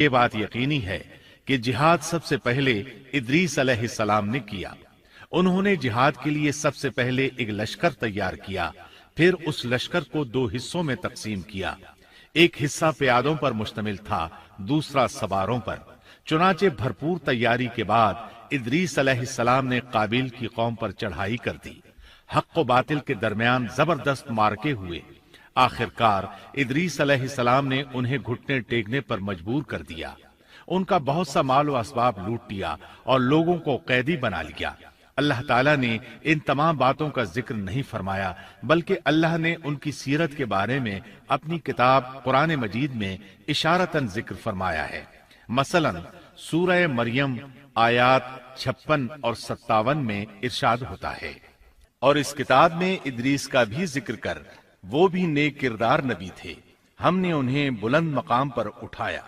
ये बात यकीनी है कि जिहाद सबसे पहले इदरीस अलैहिस्सलाम ने किया। उन्होंने जिहाद के लिए सबसे पहले एक लश्कर तैयार किया, फिर उस लश्कर को दो हिस्सों में तकसीम किया। एक हिस्सा प्यादों पर मुश्तमिल था, दूसरा सवारों पर। चुनाचे भरपूर तैयारी के बाद इदरीस अलैहिस्सलाम ने काबिल की कौम पर चढ़ाई कर दी। हक व बातिल के दरमियान जबरदस्त मारके हुए। आखिरकार इदरीस अलैहिस्सलाम ने उन्हें घुटने टेकने पर मजबूर कर दिया। उनका बहुत सा माल व असबाब लूट लिया और लोगों को कैदी बना लिया। अल्लाह ताला ने इन तमाम बातों का जिक्र नहीं फरमाया, बल्कि अल्लाह ने उनकी सीरत के बारे में अपनी किताब कुरान मजीद में इशारतन जिक्र फरमाया है। मसलन सूरह मरियम आयात 56 और 57 में इरशाद होता है, और इस किताब में इदरीस का भी जिक्र कर, वो भी नेक किरदार नबी थे, हमने उन्हें बुलंद मकाम पर उठाया।